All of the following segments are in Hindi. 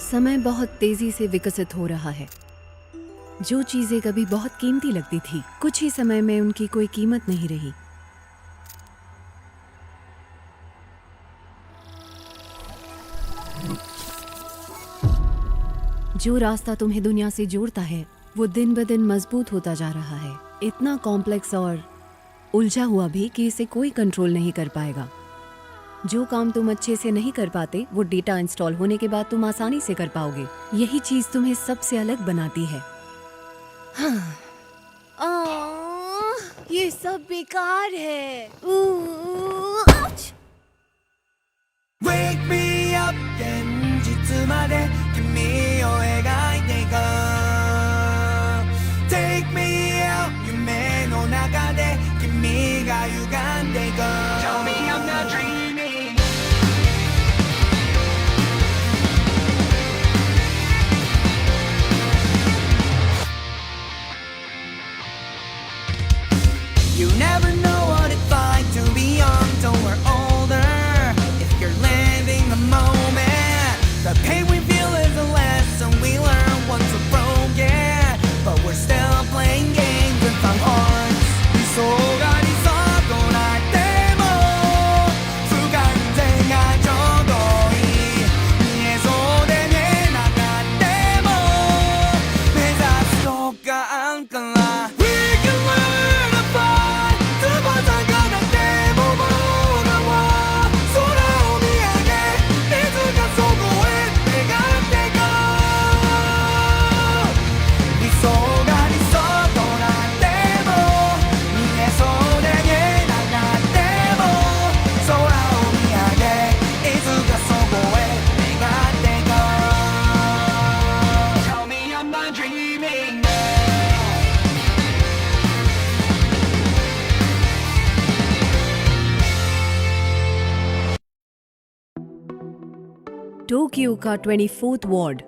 समय बहुत तेजी से विकसित हो रहा है। जो चीजें कभी बहुत कीमती लगती थी, कुछ ही समय में उनकी कोई कीमत नहीं रही। जो रास्ता तुम्हें दुनिया से जोड़ता है, वो दिन ब दिन मजबूत होता जा रहा है। इतना कॉम्प्लेक्स और उलझा हुआ भी कि इसे कोई कंट्रोल नहीं कर पाएगा। जो काम तुम अच्छे से नहीं कर पाते, वो डेटा इंस्टॉल होने के बाद तुम आसानी से कर पाओगे। यही चीज तुम्हें सबसे अलग बनाती है। हाँ। ये सब बेकार है। Wake me up 現実まで君を描いていこう Take me out 夢の中で君が歪んでいこう Tell me I'm not dreaming You never know what it's like to be young till we're older If you're living the moment The pain we feel is a lesson we learn once we're broken But we're still playing games with our hearts 理想が理想となっても不完全がちょうどいい見えそうで見えなかっても目指すとかあんから We can learn to fly 翼がなくても僕らは空を見上げいつかそこへ願っていこう理想が理想となっても見えそうで見えなかっても空を見上げいつかそこへ願っていこう Tell me I'm not dreaming Tokyo का 24th ward,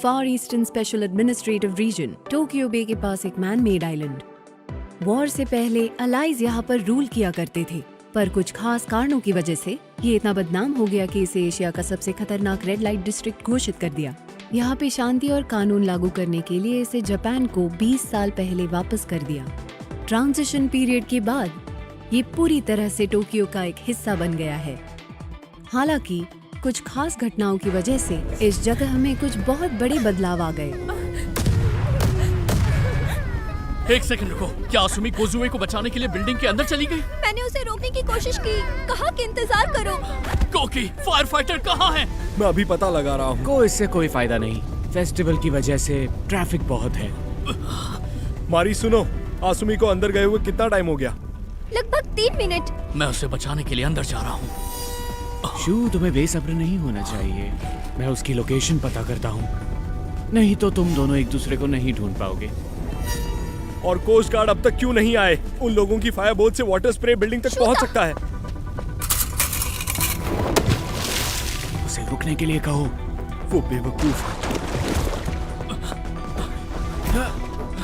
far eastern special administrative region, Tokyo bay के पास एक मैन मेड आइलैंड। वॉर से पहले अलाइज यहाँ पर रूल किया करते थे, पर कुछ खास कारणों की वजह से ये इतना बदनाम हो गया कि इसे एशिया का सबसे खतरनाक रेड लाइट डिस्ट्रिक्ट घोषित कर दिया। यहाँ पे शांति और कानून लागू करने के लिए इसे जापान को 20 साल पहले वापस कर दिया। ट्रांजिशन पीरियड के बाद ये पूरी तरह से टोक्यो का एक हिस्सा बन गया है। हालांकि कुछ खास घटनाओं की वजह से इस जगह में कुछ बहुत बड़े बदलाव आ गए। एक सेकंड रुको, क्या आसुमी कोजुए को बचाने के लिए बिल्डिंग के अंदर चली गई? मैंने उसे रोकने की कोशिश की, कहा कि इंतजार करो। कोकी, फायर फाइटर कहाँ है? मैं अभी पता लगा रहा हूँ। को इससे कोई फायदा नहीं, फेस्टिवल की वजह से ट्रैफिक बहुत है। मारी सुनो, आसुमी को अंदर गए हुए कितना टाइम हो गया? लगभग 3 मिनट। मैं उसे बचाने के लिए अंदर जा रहा हूँ। शू, तुम्हें बेसब्र नहीं होना चाहिए। मैं उसकी लोकेशन पता करता हूँ, नहीं तो तुम दोनों एक दूसरे को नहीं ढूंढ पाओगे। और कोस्ट गार्ड अब तक क्यों नहीं आए? उन लोगों की फायर बोट से वाटर स्प्रे बिल्डिंग तक पहुंच सकता है। उसे रुकने के लिए कहो। वो बेवकूफ है।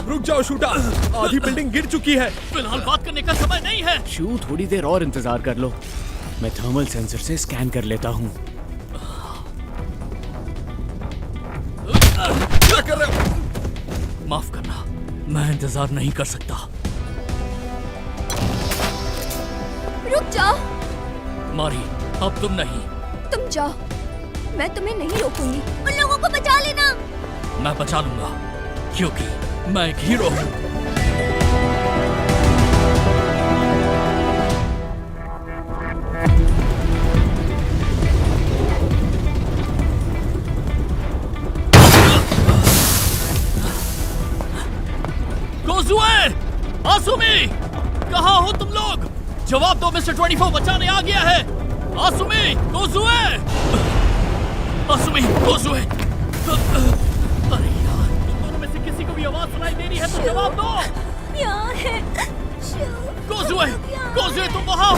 रुक जाओ शूटा, आधी बिल्डिंग गिर चुकी है। फिलहाल बात करने का समय नहीं है। शू, थोड़ी देर और इंतजार कर लो, मैं थर्मल सेंसर से स्कैन कर लेता हूँ। क्या कर रहे हो? माफ करना, मैं इंतजार नहीं कर सकता। रुक जाओ। मारी, अब तुम नहीं। तुम जाओ, मैं तुम्हें नहीं रोकूंगी। उन लोगों को बचा लेना। मैं बचा लूंगा, क्योंकि मैं एक हीरो हूँ। कोजुए! आसुमी! कहाँ हो तुम लोग? जवाब दो, मिस्टर 24 बचाने आ गया है। आसुमी! कोजुए! आसुमी! कोजुए! अरे यार, तुम दोनों में से किसी को भी आवाज सुनाई दे रही है तो जवाब दो। यहाँ है। कोजुए! कोजुए, तुम वहाँ हो।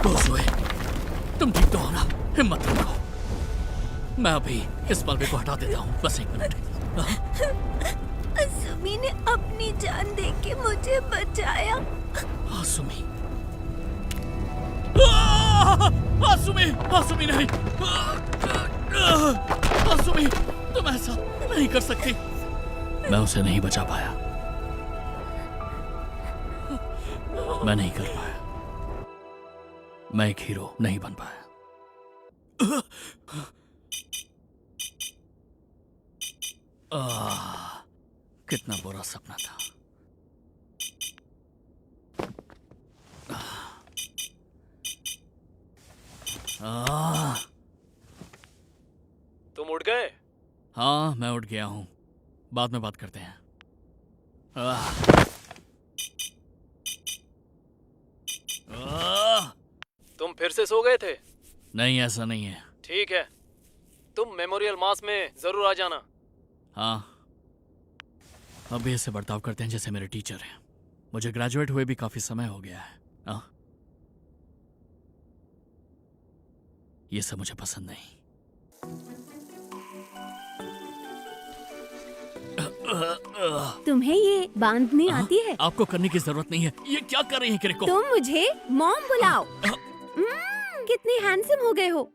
कोजुए, तुम ठीक तो हो ना? हिम्मत रखो। मैं अभी इस मलबे को हटा देता हूँ, बस 1 मिनट। असुमी ने अपनी जान दे के मुझे बचाया। आसुमी, आसुमी, आसुमी नहीं, आसुमी, तुम ऐसा नहीं कर सकती। मैं उसे नहीं बचा पाया, मैं नहीं कर पाया, मैं एक हीरो नहीं बन पाया। कितना बुरा सपना था। तुम उठ गए? हाँ, मैं उठ गया हूँ, बाद में बात करते हैं। तुम फिर से सो गए थे? नहीं, ऐसा नहीं है। ठीक है, तुम मेमोरियल मास में जरूर आ जाना। हाँ, अब भी ऐसे बर्ताव करते हैं जैसे मेरे टीचर हैं। मुझे ग्रेजुएट हुए भी काफी समय हो गया है। ये सब मुझे पसंद नहीं। तुम्हें ये बांधनी आती है? आपको करने की जरूरत नहीं है। ये क्या कर रही है किरिको? तुम मुझे मॉम बुलाओ। कितने हैंडसम हो गए हो।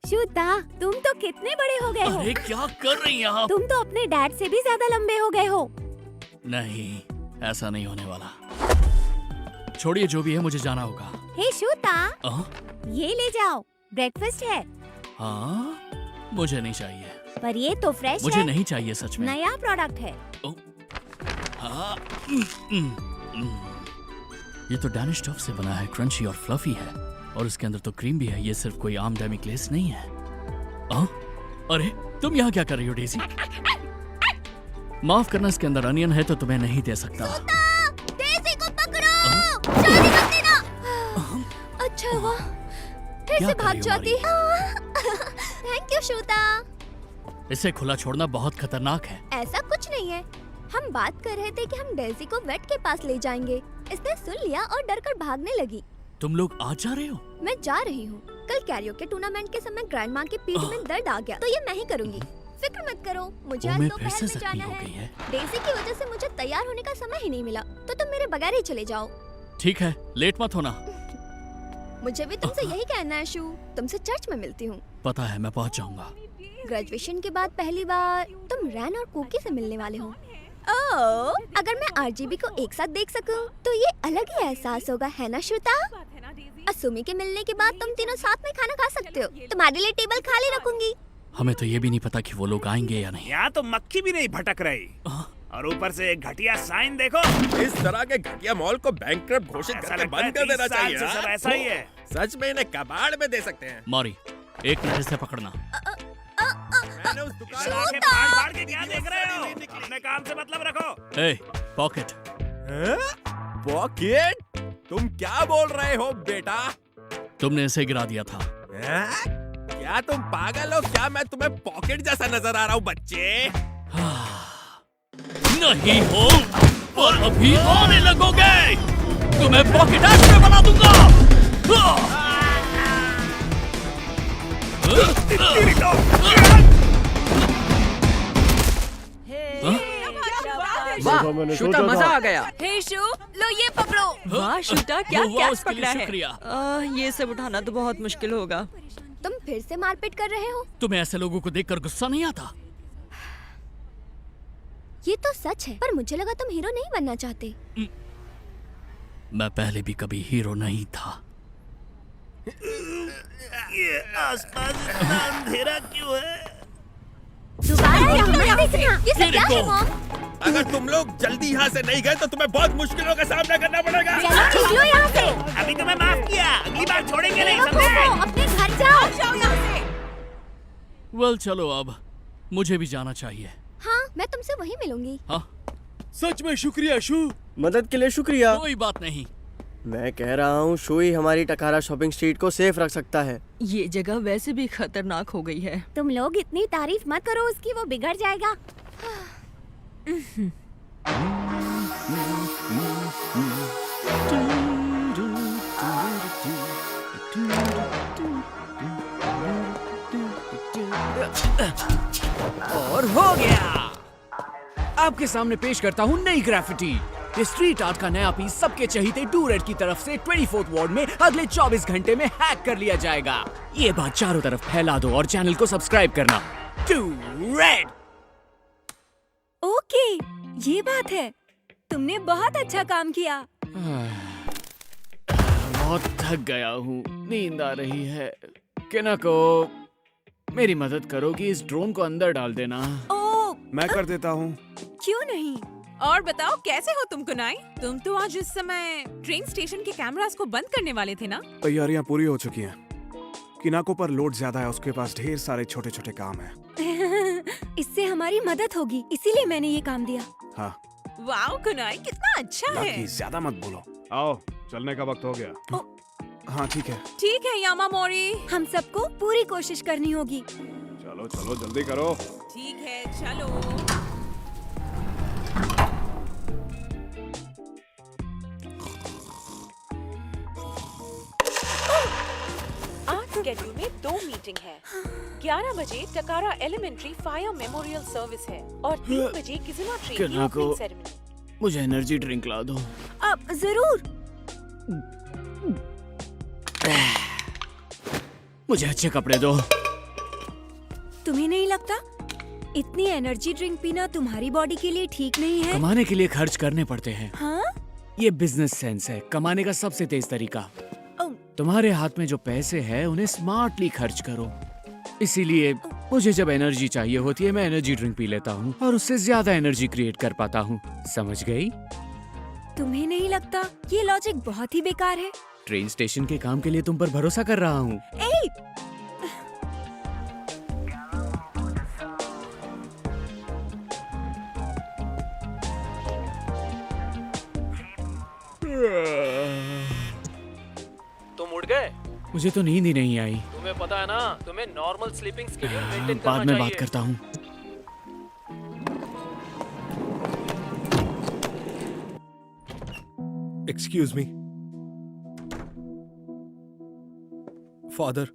शूता, तुम तो कितने बड़े हो गए हो। अरे क्या कर रही हैं आप? तुम तो अपने डैड से भी ज्यादा लंबे हो गए हो। नहीं, ऐसा नहीं होने वाला। छोड़िए, जो भी है, मुझे जाना होगा। हे शूता, हाँ? ये ले जाओ, ब्रेकफास्ट है। हाँ, मुझे नहीं चाहिए। पर ये तो फ्रेश मुझे है। नहीं चाहिए, सच में। नया प्रोडक्ट है। हाँ, ये तो डैनिश टॉफ से बना है, क्रंची और फ्लफी है, और इसके अंदर तो क्रीम भी है। ये सिर्फ कोई आम डेमी ग्लेस नहीं है। अरे तुम यहाँ क्या कर रही हो डेज़ी? माफ करना, इसके अंदर अनियन है तो तुम्हें नहीं दे सकता। डेज़ी को पकड़ो, जाने मत देना। अच्छा हुआ फिर क्या से कर भाग रही हो, जाती। Thank you Shuta. इसे खुला छोड़ना बहुत खतरनाक है। ऐसा कुछ नहीं है, हम बात कर रहे थे कि हम डेज़ी को वेट के पास ले जाएंगे। इसने सुन लिया और डर कर भागने लगी। तुम लोग आज जा रहे हो? मैं जा रही हूँ। कल कैरियोके टूर्नामेंट के समय ग्रैंड माँ की पीठ में दर्द आ गया, तो ये मैं ही करूँगी। फिक्र मत करो, मुझे आज मैं दोपहर फिर से में जख्मी जाना हो गई है। है। डेज़ी की वजह से मुझे तैयार होने का समय ही नहीं मिला, तो तुम मेरे बगैर ही चले जाओ। ठीक है, लेट मत होना। मुझे भी तुमसे यही कहना है शू। तुमसे चर्च में मिलती हूँ। पता है, मैं पहुंच जाऊंगा। ग्रेजुएशन के बाद पहली बार तुम रैन और कुकी से मिलने वाले हो। ओह, अगर मैं आरजीबी को एक साथ देख सकूं, तो ये अलग ही एहसास होगा, है ना श्रुता? असुमी के मिलने के बाद तुम तीनों साथ में खाना खा सकते हो। तुम्हारे लिए टेबल खाली रखूंगी। हमें तो ये भी नहीं पता कि वो लोग आएंगे या नहीं। यहाँ तो मक्खी भी नहीं भटक रही, और ऊपर से एक घटिया साइन देखो। इस तरह के घटिया मॉल को बैंकक्रप्ट घोषित ऐसा करके लगता है बंद कर 30 देना साल चाहिए। से सब हाँ? ऐसा ही है। सच में इन्हें कबाड़ में दे सकते हैं। मॉरी, 1 मिनट से पकड़ना। मैंने उस दुकान आंखें फाड़-फाड़ के क्या देख रहे हो? अपने काम से मतलब रखो। ए, पॉकेट। पॉकेट? तुम क्या बोल रहे हो बेटा? तुमने इसे गिरा दिया था। क्या तुम पागल हो क्या? मैं तुम्हें पॉकेट जैसा नजर आ रहा हूँ बच्चे? नहीं हो, और अभी आने लगोगे। तुम्हें पॉकेट ऐश में बना दूंगा। वाह शूटा, मजा आ गया। हे शू, लो ये पकड़ो। वाह शूटा, क्या वाह, कैच उसके लिए पकड़ा है। शुक्रिया। ये सब उठाना तो बहुत मुश्किल होगा। तुम फिर से मारपीट कर रहे हो? तुम्हें ऐसे लोगों को देखकर गुस्सा नहीं आता? ये तो सच है, पर मुझे लगा तुम हीरो नहीं बनना चाहते। मैं पहले भी कभी हीरो नहीं था। ये आसपास इतना अंधेरा क्यों है? दोबारा यहाँ मत देखना। ये सब क्या है मॉम? अगर तुम लोग जल्दी यहाँ से नहीं गए तो तुम्हें बहुत मुश्किलों का सामना करना पड़ेगा। चलो निकलो यहाँ से। अभी तुम्हें माफ किया, अगली बार छोड़ेंगे नहीं, बेवकूफ समझे? हो, अपने घर जाओ। वेल चलो, अब मुझे भी जाना चाहिए। हाँ, मैं तुमसे वहीं मिलूंगी। हाँ, सच में शुक्रिया शू। मदद के लिए शुक्रिया। कोई बात नहीं। मैं कह रहा हूँ शू ही हमारी टकारा शॉपिंग स्ट्रीट को सेफ रख सकता है। ये जगह वैसे भी खतरनाक हो गई है। तुम लोग इतनी तारीफ मत करो उसकी, वो बिगड़ जाएगा। और हो गया। आपके सामने पेश करता हूँ नई ग्राफिटी। ये स्ट्रीट आर्ट का नया पीस सबके चहीते डू रेड की तरफ से 24th वार्ड में अगले 24 घंटे में हैक कर लिया जाएगा। ये बात चारों तरफ फैला दो और चैनल को सब्सक्राइब करना। Do red. ओके, ये बात है। तुमने बहुत अच्छा काम किया। बहुत थक गया हूँ, नींद आ रही है। किनाको, मेरी मदद करो कि इस ड्रोन को अंदर डाल देना। ओ, मैं कर देता हूँ। क्यों नहीं? और बताओ कैसे हो तुम कुनाई? तुम तो आज इस समय ट्रेन स्टेशन के कैमरास को बंद करने वाले थे ना? तैयारियां पूरी हो चुकी हैं। किनाको पर लोड ज्यादा है, उसके पास ढेर सारे छोटे छोटे काम हैं। इससे हमारी मदद होगी, इसीलिए मैंने ये काम दिया। हाँ। वाओ कुनाई, कितना अच्छा है। ज्यादा मत बोलो। आओ, चलने का वक्त हो गया। हाँ ठीक है। ठीक है यामामोरी, हम सबको पूरी कोशिश करनी होगी। चलो चलो जल्दी करो। ठीक है चलो। आज स्केड्यूल में 2 मीटिंग है। 11 बजे टकारा एलिमेंट्री फायर मेमोरियल सर्विस है और 3 बजे किजुना ट्रेन की किनाको, ओपनिंग सेरेमनी। मुझे एनर्जी ड्रिंक ला दो। अब जरूर। मुझे अच्छे कपड़े दो। तुम्हें नहीं लगता इतनी एनर्जी ड्रिंक पीना तुम्हारी बॉडी के लिए ठीक नहीं है? कमाने के लिए खर्च करने पड़ते हैं। हाँ? ये बिजनेस सेंस है, कमाने का सबसे तेज तरीका। तुम्हारे हाथ में जो पैसे हैं उन्हें स्मार्टली खर्च करो। इसीलिए मुझे जब एनर्जी चाहिए होती है मैं एनर्जी ड्रिंक पी लेता हूँ और उससे ज्यादा एनर्जी क्रिएट कर पाता हूँ। समझ गई? तुम्हें नहीं लगता ये लॉजिक बहुत ही बेकार है? ट्रेन स्टेशन के काम के लिए तुम पर भरोसा कर रहा हूँ। तुम उठ गए? मुझे तो नींद ही नहीं आई। तुम्हें पता है ना, तुम्हें नॉर्मल स्लीपिंग शेड्यूल मेंटेन करना बाद में बात चाहिए। करता हूँ। एक्सक्यूज मी फादर,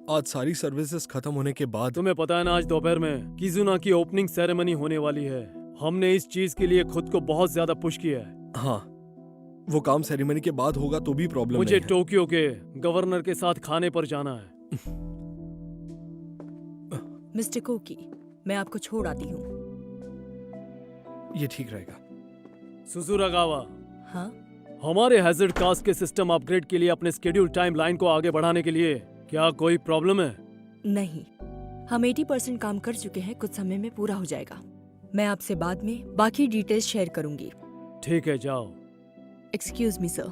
आज सारी सर्विसेज खत्म होने के बाद तुम्हें पता है ना, आज दोपहर में किजुना की ओपनिंग सेरेमनी होने वाली है। हमने इस चीज के लिए खुद को बहुत ज्यादा पुश किया है। हाँ, वो काम सेरेमनी के बाद होगा तो भी प्रॉब्लम मुझे नहीं है। टोक्यो के गवर्नर के साथ खाने पर जाना है। मिस्टर कोकी, मैं आपको छोड़ आती हूँ। ये ठीक रहेगा। सुजुरागावा, हाँ? हमारे हैजर्ड कास्ट के सिस्टम अपग्रेड के लिए अपने स्केड्यूल टाइम लाइन को आगे बढ़ाने के लिए क्या कोई प्रॉब्लम है? नहीं, हम 80% काम कर चुके हैं, कुछ समय में पूरा हो जाएगा। मैं आपसे बाद में बाकी डिटेल्स शेयर करूंगी। ठीक है, जाओ। Excuse me sir.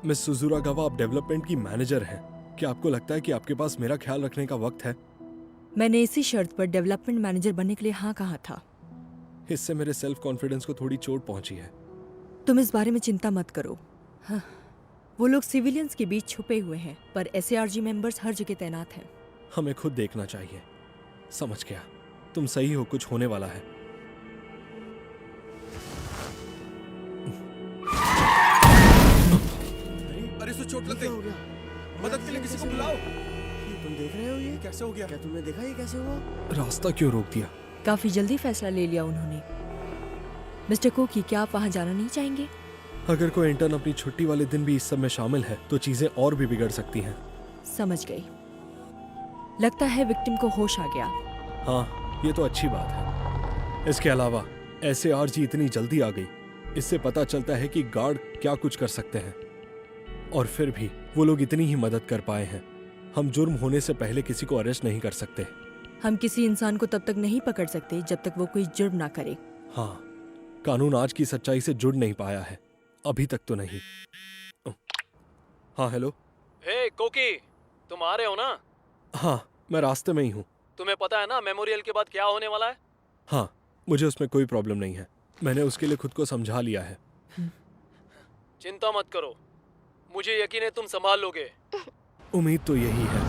मिस सुजुरागावा, आप डेवलपमेंट की मैनेजर हैं। क्या आपको लगता है कि आपके पास मेरा ख्याल रखने का वक्त है? मैंने इसी शर्त पर डेवलपमेंट मैनेजर बनने के लिए हाँ कहा था। इससे मेरे सेल्फ कॉन्फिडेंस को थोड़ी चोट पहुंची है। तुम इस बारे में चिंता मत करो। हाँ, वो लोग सिविलियंस के बीच छुपे हुए हैं, पर SARG मेंबर्स हर जगह तैनात हैं। हमें खुद देखना चाहिए। समझ गया, तुम सही हो, कुछ होने वाला है। अरे सो चोट लग गई। मदद के लिए किसी को बुलाओ। तुम देख रहे हो ये कैसे हो गया? क्या तुमने देखा ये कैसे हुआ? रास्ता क्यों रोक दिया? काफी जल्दी फैसला ले लिया उन्होंने। मिस्टर कोकी, क्या आप वहाँ जाना नहीं चाहेंगे? अगर कोई इंटर्न अपनी छुट्टी वाले दिन भी इस सब में शामिल है तो चीजें और भी बिगड़ सकती हैं। समझ गई। लगता है विक्टिम को होश आ गया। हाँ, ये तो अच्छी बात है। इसके अलावा SARG इतनी जल्दी आ गई, इससे पता चलता है कि गार्ड क्या कुछ कर सकते हैं। और फिर भी वो लोग इतनी ही मदद कर पाए हैं। हम जुर्म होने से पहले किसी को अरेस्ट नहीं कर सकते। हम किसी इंसान को तब तक नहीं पकड़ सकते जब तक वो कोई जुर्म ना करे। हाँ, कानून आज की सच्चाई से जुड़ नहीं पाया है, अभी तक तो नहीं। हाँ हेलो। हे कोकी, तुम आ रहे हो ना? हाँ, मैं रास्ते में ही हूँ। तुम्हें पता है ना मेमोरियल के बाद क्या होने वाला है? हाँ, मुझे उसमें कोई प्रॉब्लम नहीं है। मैंने उसके लिए खुद को समझा लिया है। चिंता मत करो, मुझे यकीन है तुम संभाल लोगे। उम्मीद तो यही है।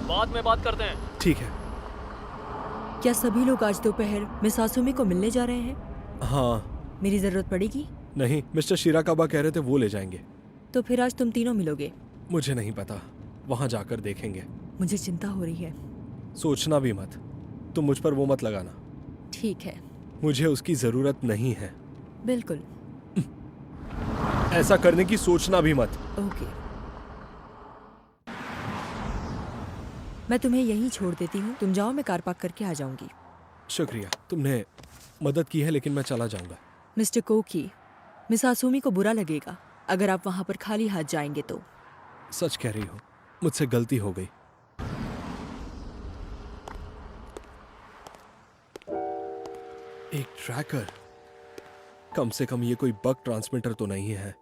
बाद में बात करते हैं। ठीक है। क्या सभी लोग आज दोपहर मिस आसुमी को मिलने जा रहे हैं? हाँ। मेरी जरूरत पड़ेगी? नहीं, मिस्टर शिराकाबा कह रहे थे वो ले जाएंगे। तो फिर आज तुम तीनों मिलोगे? मुझे नहीं पता, वहाँ जाकर देखेंगे। मुझे चिंता हो रही है। सोचना भी मत। तुम मुझ पर वो मत लगाना। ठीक है। मुझे उसकी जरूरत नहीं है। बिल्कुल। ऐसा करने की सोचना भी मत। ओके। मैं तुम्हें यहीं छोड़ देती हूँ, तुम जाओ, मैं कार पार्क करके आ जाऊंगी। शुक्रिया, तुमने मदद की है, लेकिन मैं चला जाऊंगा। मिस्टर कोकी, मिस आसुमी को बुरा लगेगा अगर आप वहां पर खाली हाथ जाएंगे तो। सच कह रही हो, मुझसे गलती हो गई। एक ट्रैकर, कम से कम ये कोई बग ट्रांसमीटर तो नहीं है।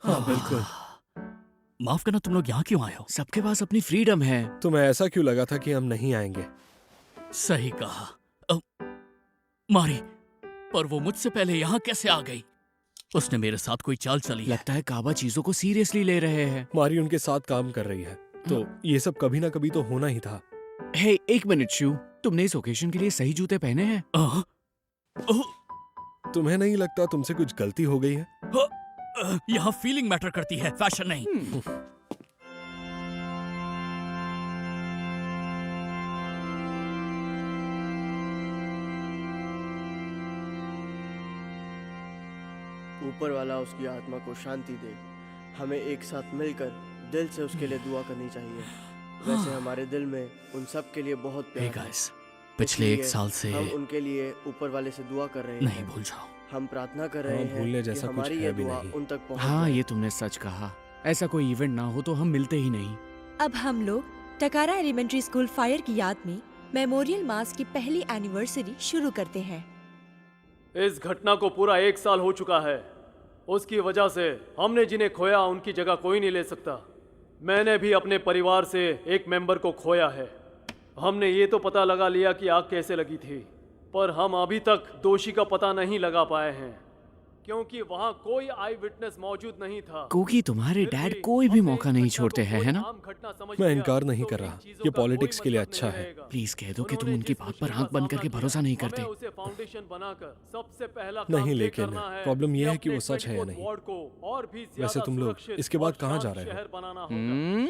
हाँ बिल्कुल। माफ करना, तुम लोग यहाँ क्यों आए हो? सबके पास अपनी फ्रीडम है। तुम्हें ऐसा क्यों लगा था कि हम नहीं आएंगे? सही कहा। मारी, पर वो मुझसे पहले यहाँ कैसे आ गई? उसने मेरे साथ कोई चाल चली है। लगता है काबा चीजों को सीरियसली ले रहे हैं। मारी उनके साथ काम कर रही है, तो ये सब कभी ना कभी तो होना ही था। हे, एक मिनट शू, तुमने इस ओकेजन के लिए सही जूते पहने हैं? तुम्हें नहीं लगता तुमसे कुछ गलती हो गई है? यहाँ फीलिंग मैटर करती है, फैशन नहीं। ऊपर वाला उसकी आत्मा को शांति दे। हमें एक साथ मिलकर दिल से उसके लिए दुआ करनी चाहिए। वैसे हमारे दिल में उन सब के लिए बहुत प्यार है। पिछले एक साल से हम उनके लिए ऊपर वाले से दुआ कर रहे हैं। नहीं भूल जाओ। हम प्रार्थना कर रहे हैं भूलने कि जैसा कुछ हमारी है ये भी दुआ नहीं। उन तक पहुंच हाँ, जाए। ये तुमने सच कहा। ऐसा कोई इवेंट ना हो तो हम मिलते ही नहीं। अब हम लोग टकारा एलिमेंट्री स्कूल फायर की याद में मेमोरियल मास की पहली एनिवर्सरी शुरू करते हैं। इस घटना को पूरा 1 साल हो चुका है। उसकी वजह से हमने जिन्हें खोया उनकी जगह कोई नहीं ले सकता। मैंने भी अपने परिवार से एक मेंबर को खोया है। हमने ये तो पता लगा लिया कि आग कैसे लगी थी, पर हम अभी तक दोषी का पता नहीं लगा पाए हैं, क्योंकि वहाँ कोई आई विटनेस मौजूद नहीं था। कोकी, तुम्हारे डैड कोई भी मौका नहीं छोड़ते हैं, है ना? मैं इनकार नहीं कर रहा, ये पॉलिटिक्स के लिए अच्छा है। प्लीज कह दो कि तुम उनकी बात पर आंख बंद करके भरोसा नहीं करते। नहीं, लेकिन प्रॉब्लम यह है कि वो सच है या नहीं। वैसे तुम लोग इसके बाद कहाँ जा रहे हो?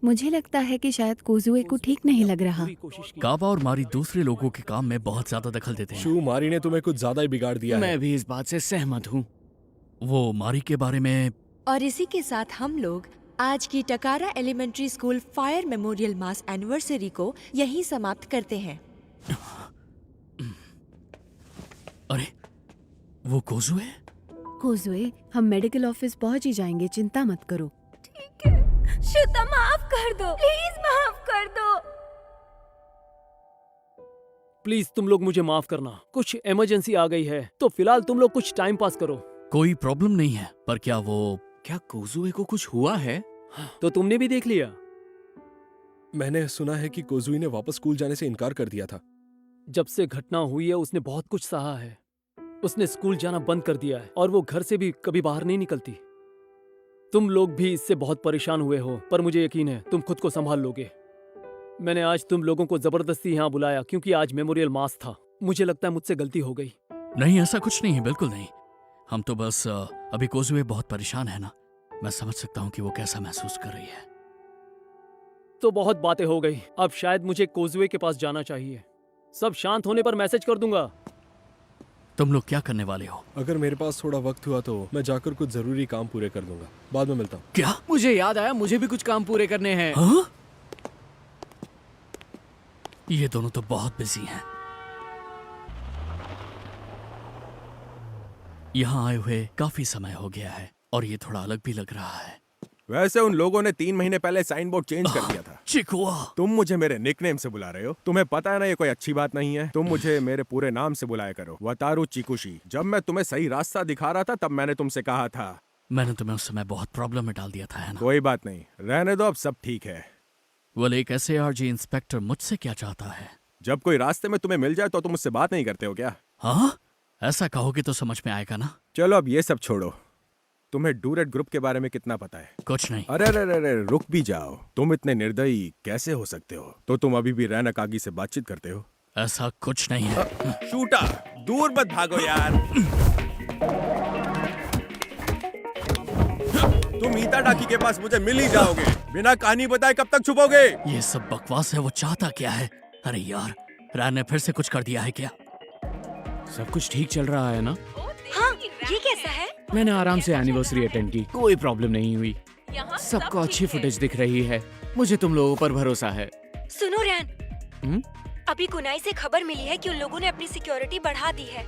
मुझे लगता है कि शायद कोजुए को ठीक नहीं लग रहा। काबा और मारी दूसरे लोगों के काम में बहुत ज्यादा दखल देते हैं। शू, मारी ने तुम्हें कुछ ज्यादा ही बिगाड़ दिया है। मैं भी इस बात से सहमत हूँ। वो मारी के बारे में। और इसी के साथ हम लोग आज की टकारा एलिमेंट्री स्कूल फायर मेमोरियल मास एनिवर्सरी को यहीं समाप्त करते हैं। अरे, वो कोजुए? कोजुए, हम मेडिकल ऑफिस पहुंच ही जाएंगे, चिंता मत करो। ठीक है, श्वेता माफ कर दो, प्लीज माफ कर दो। प्लीज तुम लोग मुझे माफ करना, कुछ इमरजेंसी आ गई है, तो फिलहाल तुम लोग कुछ टाइम पास करो। कोई प्रॉब्लम नहीं है, पर क्या कोजुए को कुछ हुआ है? तो तुमने भी देख लिया? मैंने सुना है कि कोजुई ने वापस स्कूल जाने से इनकार कर दिया था। जब से घटना हुई है उसने बहुत कुछ सहा है। उसने स्कूल जाना बंद कर दिया है और वो घर से भी कभी बाहर नहीं निकलती। तुम लोग भी इससे बहुत परेशान हुए हो, पर मुझे यकीन है तुम खुद को संभाल लोगे। मैंने आज तुम लोगों को जबरदस्ती यहाँ बुलाया क्योंकि आज मेमोरियल मास था। मुझे लगता है मुझसे गलती हो गई। नहीं, ऐसा कुछ नहीं है, बिल्कुल नहीं। हम तो बस अभी कोजुए बहुत परेशान है ना। मैं समझ सकता हूँ कि वो कैसा महसूस कर रही है। तो बहुत बातें हो गई, अब शायद मुझे कोजुए के पास जाना चाहिए। सब शांत होने पर मैसेज कर दूंगा। तुम लोग क्या करने वाले हो? अगर मेरे पास थोड़ा वक्त हुआ तो मैं जाकर कुछ जरूरी काम पूरे कर दूंगा। बाद में मिलता हूँ। क्या? मुझे याद आया, मुझे भी कुछ काम पूरे करने हैं। हाँ? ये दोनों तो बहुत बिजी हैं। यहाँ आए हुए काफी समय हो गया है और ये थोड़ा अलग भी लग रहा है। वैसे उन लोगों ने 3 महीने पहले साइन बोर्ड चेंज कर दिया था। चिकुआ, तुम मुझे मेरे निकनेम से बुला रहे हो? तुम्हें पता है ना ये कोई अच्छी बात नहीं है। तुम मुझे मेरे पूरे नाम से बुलाया करो, वतारू चिकुशी। जब मैं तुम्हें सही रास्ता दिखा रहा था तब मैंने तुमसे कहा था। मैंने तुम्हें उस समय बहुत प्रॉब्लम में डाल दिया था, है ना? कोई बात नहीं, रहने दो, अब सब ठीक है। वो एक SARG इंस्पेक्टर मुझसे क्या चाहता है? जब कोई रास्ते में तुम्हें मिल जाए तो तुम मुझसे बात नहीं करते हो क्या? हाँ, ऐसा कहोगे तो समझ में आएगा ना। चलो अब ये सब छोड़ो। तुम्हें डूरेट ग्रुप के बारे में कितना पता है? कुछ नहीं। अरे अरे अरे, रुक भी जाओ। तुम इतने निर्दयी कैसे हो सकते हो? तो तुम अभी भी रैना कागी से बातचीत करते हो? ऐसा कुछ नहीं है। शूटा, दूर मत भागो यार। तुम ईता डाकी के पास मुझे मिल ही जाओगे। बिना कहानी बताए कब तक छुपोगे? ये सब बकवास है। वो चाहता क्या है? अरे यार, रैन ने फिर से कुछ कर दिया है क्या? सब कुछ ठीक चल रहा है ना? हाँ, ये कैसा है? मैंने आराम से एनिवर्सरी अटेंड की, कोई प्रॉब्लम नहीं हुई। सबको अच्छी फुटेज दिख रही है। मुझे तुम लोगों पर भरोसा है। सुनो रैन, अभी कुनाई से खबर मिली है कि उन लोगों ने अपनी सिक्योरिटी बढ़ा दी है।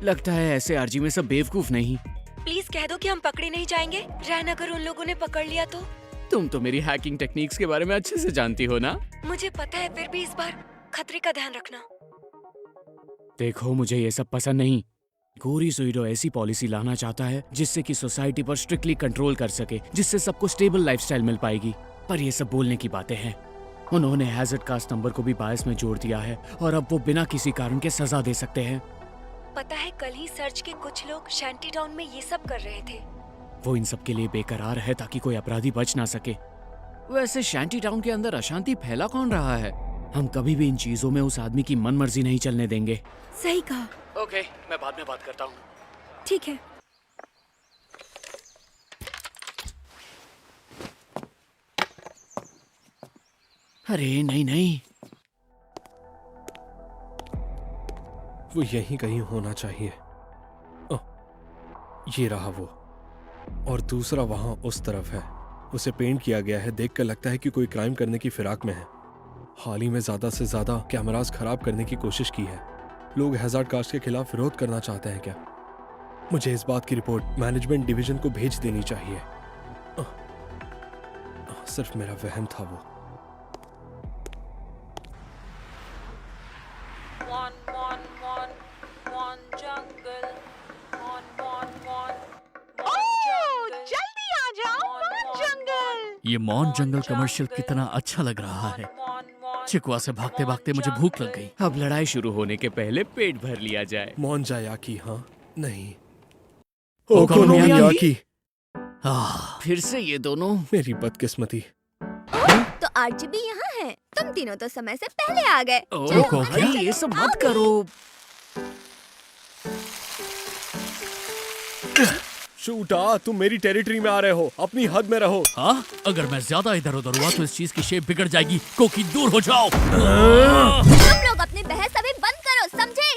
लगता है ऐसे आरजी में सब बेवकूफ नहीं। प्लीज कह दो कि हम पकड़े नहीं जाएंगे। रैन, अगर उन लोगों ने पकड़ लिया तो? तुम तो मेरी हैकिंग टेक्निक्स के बारे में अच्छे से जानती हो ना? मुझे पता है, फिर भी इस बार खतरे का ध्यान रखना। देखो, मुझे ये सब पसंद नहीं। गोरी सुइडो ऐसी पॉलिसी लाना चाहता है जिससे कि सोसाइटी पर स्ट्रिक्टली कंट्रोल कर सके, जिससे सबको स्टेबल लाइफस्टाइल मिल पाएगी। पर ये सब बोलने की बातें हैं। उन्होंने हैजर्ड कास्ट नंबर को भी बायस में जोड़ दिया है और अब वो बिना किसी कारण के सजा दे सकते हैं। पता है, कल ही सर्च के कुछ लोग शैंटी टाउन में ये सब कर रहे थे। वो इन सब के लिए बेकरार है ताकि कोई अपराधी बच ना सके। वैसे शैंटी टाउन के अंदर अशांति फैला कौन रहा है? हम कभी भी इन चीजों में उस आदमी की मनमर्जी नहीं चलने देंगे। सही कहा। ओके, मैं बाद में बात करता हूँ। ठीक है। अरे नहीं नहीं, वो यहीं कहीं होना चाहिए। ये रहा वो, और दूसरा वहां उस तरफ है। उसे पेंट किया गया है, देखकर लगता है कि कोई क्राइम करने की फिराक में है। हाल ही में ज्यादा से ज्यादा कैमरास खराब करने की कोशिश की है। लोग हैजार्ड कास्ट के खिलाफ विरोध करना चाहते हैं क्या? मुझे इस बात की रिपोर्ट मैनेजमेंट डिवीजन को भेज देनी चाहिए। सिर्फ मेरा वहम था वो। ये मॉन जंगल कमर्शियल कितना अच्छा लग रहा है। चिकुआ से भागते भागते मुझे भूख लग गई। अब लड़ाई शुरू होने के पहले पेट भर लिया जाए। मोनजायाकी, हाँ नहीं, ओकोनोमियाकी। आह, फिर से ये दोनों। मेरी बदकिस्मती। तो आरजीबी यहाँ है। तुम तीनों तो समय से पहले आ गए। ओह भाई, ये सब मत करो। शूटा, तुम मेरी टेरिटरी में आ रहे हो, अपनी हद में रहो। हाँ, अगर मैं ज्यादा इधर उधर हुआ तो इस चीज की शेप बिगड़ जाएगी। कोकी, दूर हो जाओ। तुम लोग अपनी बहस अभी बंद करो, समझे?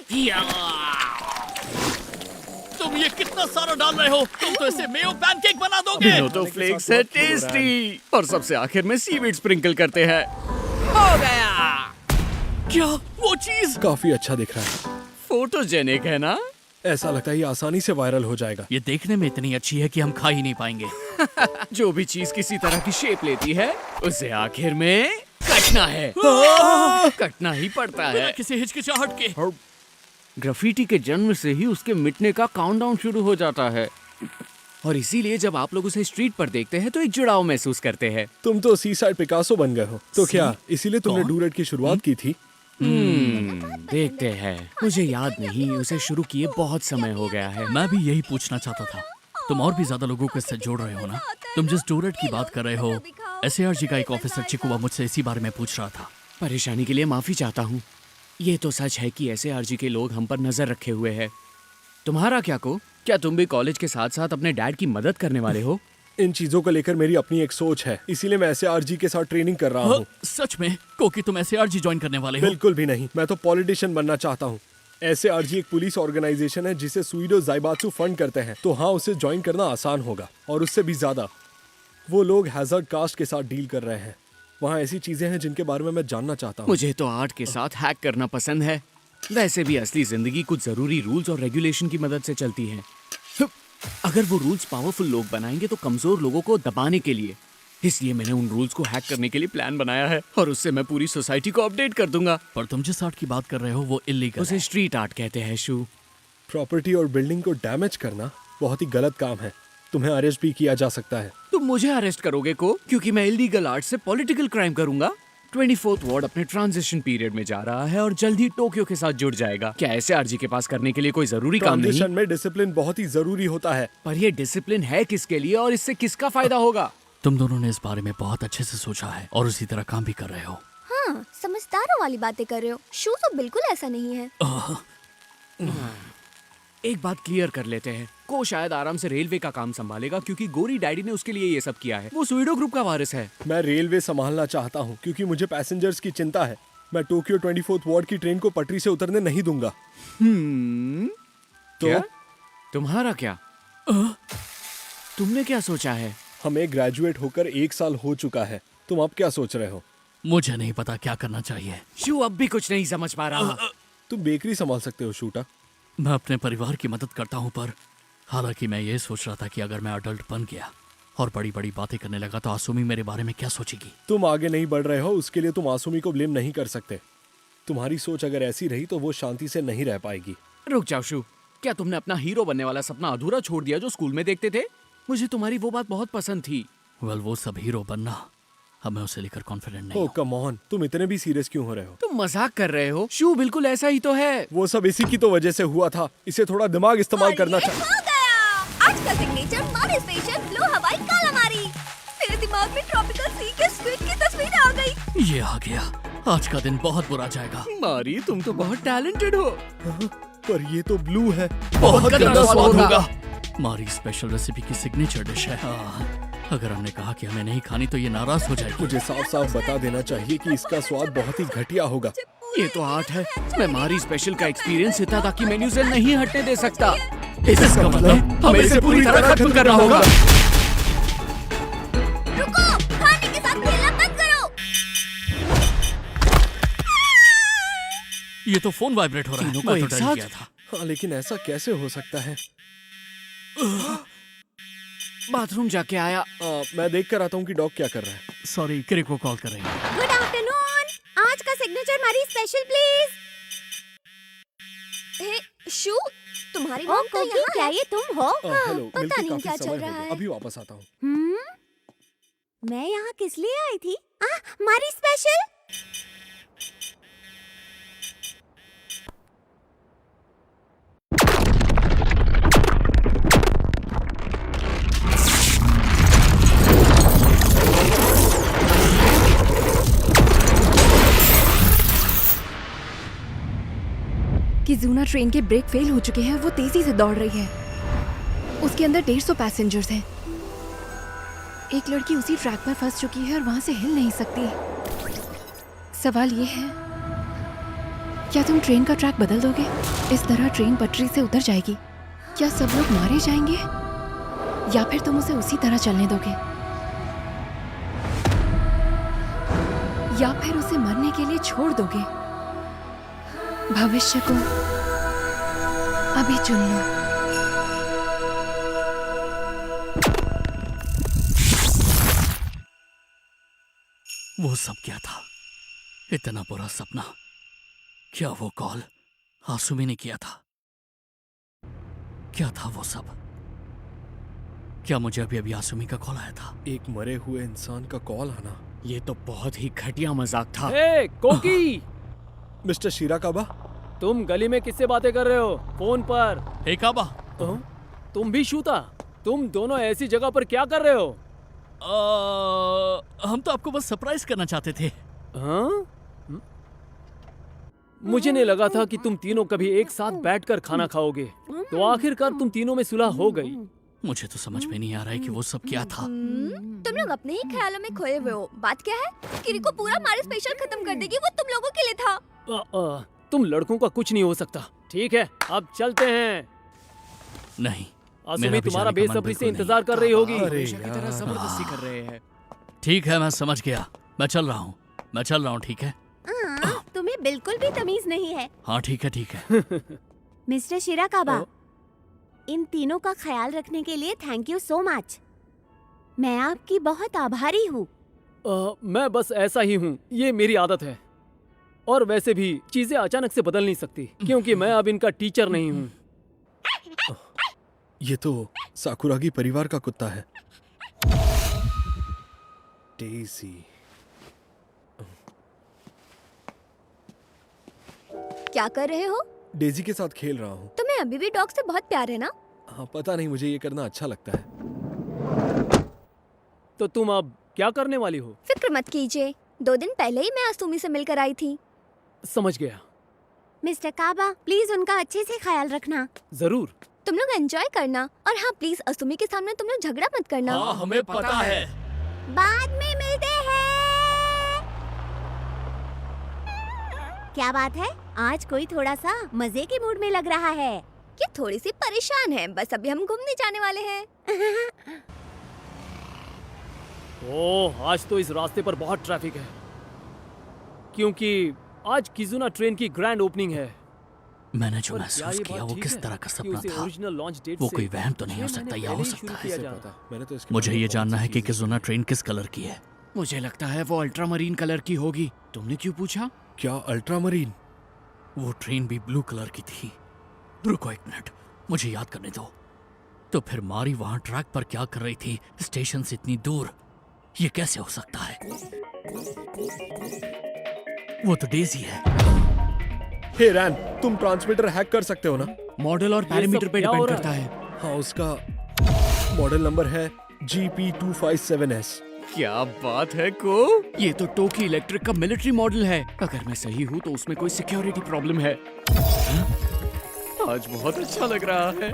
तुम ये कितना सारा डाल रहे हो? तुम तो इसे मेयो पैनकेक बना दोगे। तो फ्लेक्स है टेस्टी, और सबसे आखिर में सीवीड स्प्रिंकल करते हैं। हो गया। क्या वो चीज? काफी अच्छा दिख रहा है। फोटोजेनिक है ना? ऐसा लगता है ये आसानी से वायरल हो जाएगा। ये देखने में इतनी अच्छी है कि हम खा ही नहीं पाएंगे। जो भी चीज किसी तरह की शेप लेती है उसे आखिर में कटना है। कटना ही पड़ता बिना है। किसी हिचकिचाहट के। ग्राफिटी के जन्म से ही उसके मिटने का काउंटडाउन शुरू हो जाता है, और इसीलिए जब आप लोग उसे स्ट्रीट पर देखते हैं तो एक जुड़ाव महसूस करते हैं। तुम तो सीसाइड पिकासो बन गए हो। तो क्या इसीलिए तुमने डूरेट की शुरुआत की थी? देखते हैं। मुझे याद नहीं, उसे शुरू किए बहुत समय हो गया है। मैं भी यही पूछना चाहता था। तुम और भी ज्यादा लोगों को इससे जोड़ रहे हो ना? तुम जिस डूरेट की बात कर रहे हो, एसएआरजी का एक ऑफिसर चिकुआ मुझसे इसी बारे में पूछ रहा था। परेशानी के लिए माफी चाहता हूँ। ये तो सच है कि एसएआरजी के लोग हम पर नजर रखे हुए हैं। तुम्हारा क्या को? क्या तुम भी कॉलेज के साथ साथ अपने डैड की मदद करने वाले हो? इन चीजों को लेकर मेरी अपनी एक सोच है, इसीलिए मैं एसएआरजी के साथ ट्रेनिंग कर रहा हूँ। सच में? कोकी, तुम एसएआरजी ज्वाइन करने वाले हो? बिल्कुल भी नहीं, मैं तो पॉलिटिशियन बनना चाहता हूँ। एसएआरजी एक पुलिस ऑर्गेनाइजेशन है जिसे सुइडो जाइबात्सु फंड करते हैं, तो हाँ, उसे ज्वाइन करना आसान होगा। और उससे भी ज्यादा, वो लोग हैजर्ड कास्ट के साथ डील कर रहे हैं। वहाँ ऐसी चीजें हैं जिनके बारे में मैं जानना चाहता हूँ। मुझे तो आर्ट के साथ हैक करना पसंद है। वैसे भी असली जिंदगी कुछ जरूरी रूल्स और रेगुलेशन की मदद से चलती है। अगर वो रूल्स पावरफुल लोग बनाएंगे तो कमजोर लोगों को दबाने के लिए। इसलिए मैंने उन रूल्स को हैक करने के लिए प्लान बनाया है, और उससे मैं पूरी सोसाइटी को अपडेट कर दूंगा। पर तुम जिस आर्ट की बात कर रहे हो वो इल्लीगल उसे स्ट्रीट आर्ट कहते हैं। शू, प्रॉपर्टी और बिल्डिंग को डैमेज करना बहुत ही गलत काम है। तुम्हें अरेस्ट भी किया जा सकता है। तुम मुझे अरेस्ट करोगे को? क्योंकि मैं इलीगल आर्ट से पॉलिटिकल क्राइम करूंगा। 24th वार्ड अपने ट्रांजिशन पीरियड में जा रहा है और जल्द ही टोक्यो के साथ जुड़ जाएगा। क्या एसएआरजी के पास करने के लिए कोई जरूरी काम नहीं? ट्रांजिशन में डिसिप्लिन बहुत ही जरूरी होता है। पर ये डिसिप्लिन है किसके लिए और इससे किसका फायदा होगा? तुम दोनों ने इस बारे में बहुत अच्छे से सोचा है और उसी तरह काम भी कर रहे हो। हाँ, समझदारों वाली बातें कर रहे हो। शू तो बिल्कुल ऐसा नहीं है। एक बात क्लियर कर लेते हैं, को शायद आराम से रेलवे का काम संभालेगा क्योंकि गोरी डैडी ने उसके लिए ये सब किया है। वो सुइडो ग्रुप का वारिस है। मैं रेलवे संभालना चाहता हूँ क्योंकि मुझे पैसेंजर्स की चिंता है। मैं टोक्यो 24th वार्ड की ट्रेन को पटरी से उतरने नहीं दूंगा। तो क्या? तुम्हारा क्या? तुमने क्या सोचा है? हमें ग्रेजुएट होकर 1 साल हो चुका है। तुम अब क्या सोच रहे हो? मुझे नहीं पता क्या करना चाहिए। शू अब भी कुछ नहीं समझ पा रहा। तुम बेकरी संभाल सकते हो शूटा। मैं अपने परिवार की मदद करता हूँ, पर हालांकि मैं ये सोच रहा था कि अगर मैं अडल्ट बन गया और बड़ी बड़ी बातें करने लगा तो आसुमी मेरे बारे में क्या सोचेगी। तुम आगे नहीं बढ़ रहे हो, उसके लिए तुम आसुमी को ब्लेम नहीं कर सकते। तुम्हारी सोच अगर ऐसी रही तो वो शांति से नहीं रह पाएगी। रुक जाओ शू, क्या तुमने अपना हीरो बनने वाला सपना अधूरा छोड़ दिया जो स्कूल में देखते थे? मुझे तुम्हारी वो बात बहुत पसंद थी। वेल, वो सब हीरो बनना, अब मैं उसे लेकर कॉन्फिडेंट नहीं ओह हूँ। कम ऑन, तुम इतने भी सीरियस क्यों हो रहे हो? तुम मजाक कर रहे हो शू, बिल्कुल ऐसा ही तो है। वो सब इसी की तो वजह से हुआ था। इसे थोड़ा दिमाग इस्तेमाल करना चाहिए। हो गया। आज का सिग्नेचर मारी स्पेशल ब्लू हवाई कालामारी। मेरे दिमाग में ट्रॉपिकल सी के स्क्विड की तस्वीर आ गई। ये आ गया, आज का दिन बहुत बुरा जाएगा। मारी, तुम तो बहुत टैलेंटेड हो। पर ये तो ब्लू है, बहुत गंदा स्वाद होगा। मारी स्पेशल रेसिपी की सिग्नेचर डिश है। अगर हमने कहा कि हमें नहीं खानी तो ये नाराज हो जाएगी। मुझे साफ साफ बता देना चाहिए कि इसका स्वाद बहुत ही घटिया होगा। ये तो आर्ट है। मैं मारी स्पेशल का एक्सपीरियंस इतना था कि मेन्यू से नहीं हटने दे सकता। इसका मतलब हमें इसे पूरी तरह खत्म करना होगा। रुको, खाने के साथ खेलना बंद करो। ये तो फोन वाइब्रेट हो रहा है। मैं तो डर गया था। हाँ, लेकिन ऐसा कैसे हो सकता है? बाथरूम जाके आया। मैं देख कर आता हूँ कि डॉग क्या कर रहा है। सॉरी, किरिक को कॉल कर रही है। Good afternoon. आज का सिग्नेचर मारी स्पेशल प्लीज। हे शू, तुम्हारी मॉम तो यहाँ क्या ये तुम हो? हेलो, पता मिलके नहीं काफी क्या चल समय हो रहा गया। है। अभी वापस आता हूँ। मैं यहाँ किस लिए आई थी? मारी स्पेशल। किज़ुना ट्रेन के ब्रेक फेल हो चुके हैं। वो तेजी से दौड़ रही है। उसके अंदर 150 पैसेंजर्स हैं। एक लड़की उसी ट्रैक पर फंस चुकी है और वहां से हिल नहीं सकती। सवाल ये है, क्या तुम ट्रेन का ट्रैक बदल दोगे? इस तरह ट्रेन पटरी से उतर जाएगी। क्या सब लोग मारे जाएंगे या फिर तुम उसे उसी तरह चलने दोगे, या फिर उसे मरने के लिए छोड़ दोगे? भविष्य को अभी चुन लो। वो सब क्या था? इतना बुरा सपना? क्या वो कॉल आसुमी ने किया था? क्या था वो सब? क्या मुझे अभी अभी आसुमी का कॉल आया था? एक मरे हुए इंसान का कॉल आना, ये तो बहुत ही घटिया मजाक था। ए, कोकी! मिस्टर शिराकाबा, तुम गली में किससे बातें कर रहे हो? फोन पर। हे काबा, तुम भी शूता? तुम दोनों ऐसी जगह पर क्या कर रहे हो? हम तो आपको बस सरप्राइज करना चाहते थे। हाँ? मुझे नहीं लगा था कि तुम तीनों कभी एक साथ बैठकर खाना खाओगे। तो आखिरकार तुम तीनों में सुलह हो गई। मुझे तो समझ में नहीं आ रहा है कि वो सब क्या था। तुम लोग अपने ही ख्यालों में खोए हुए हो। बात क्या है? किरिको पूरा मारी स्पेशल खत्म कर देगी। वो तुम लोगों के लिए था। तुम लड़कों का कुछ नहीं हो सकता। ठीक है, अब चलते हैं। नहीं, आसुमी तुम्हारा बेसब्री से इंतजार कर रही होगी। जबरदस्ती कर रहे हैं। ठीक है, मैं समझ गया। मैं चल रहा हूँ। ठीक है? तुम्हें बिल्कुल भी तमीज नहीं है। हाँ ठीक है। मिस्टर शिराकाबा, इन तीनों का ख्याल रखने के लिए थैंक यू सो मच। मैं आपकी बहुत आभारी हूँ। मैं बस ऐसा ही हूँ, ये मेरी आदत है। और वैसे भी चीजें अचानक से बदल नहीं सकती, क्योंकि मैं अब इनका टीचर नहीं हूँ। ये तो साकुरागी परिवार का कुत्ता है। डेज़ी। क्या कर रहे हो? डेज़ी के साथ खेल रहा हूँ। तुम्हें अभी भी डॉग से बहुत प्यार है ना? हाँ, पता नहीं, मुझे ये करना अच्छा लगता है। तो तुम अब क्या करने वाली हो? फिक्र मत कीजिए, 2 दिन पहले ही मैं आसुमी से मिलकर आई थी। समझ गया। मिस्टर काबा, प्लीज उनका अच्छे से ख्याल रखना। जरूर। तुम लोग एंजॉय करना, और हाँ प्लीज असुमी के सामने तुम लोग झगड़ा मत करना। हाँ, हमें पता है। बाद में मिलते हैं। क्या बात है, आज कोई थोड़ा सा मजे के मूड में लग रहा है। ये थोड़ी सी परेशान है, बस अभी हम घूमने जाने वाले हैं। ओह, आज तो इस रास्ते पर बहुत ट्रैफिक है, क्योंकि आज किजुना ट्रेन की ग्रैंड ओपनिंग है। मैंने जो पर क्या महसूस ये किया बात वो ठीक किस है तरह का कि सपना उसे था, ओरिजिनल लॉन्च डेट वो से कोई वहम तो नहीं हो 6 सकता, महीने या हो पहले ही सकता शुरू है। किया जा रहा। मैंने तो इसके मुझे बारे में ये बहुत जानना सी है कि चीजें किजुना ट्रेन किस कलर की है। मुझे लगता है वो अल्ट्रामरीन कलर की होगी। तुमने क्यों पूछा? क्या अल्ट्रामरीन? वो ट्रेन भी ब्लू कलर की थी। रुको एक मिनट, मुझे याद करने दो। तो फिर मारी वहां ट्रैक पर क्या कर रही थी, स्टेशन से इतनी दूर? ये कैसे हो सकता है? वो तो डेजी है। हे रैन, तुम ट्रांसमीटर हैक कर सकते हो ना? मॉडल और पैरामीटर पे क्या हो डिपेंड रहा करता है? है। हाँ, उसका मॉडल नंबर है GP257S। क्या बात है को? ये तो टोकी इलेक्ट्रिक का मिलिट्री मॉडल है। अगर मैं सही हूँ तो उसमें कोई सिक्योरिटी प्रॉब्लम है। आज बहुत अच्छा लग रहा है।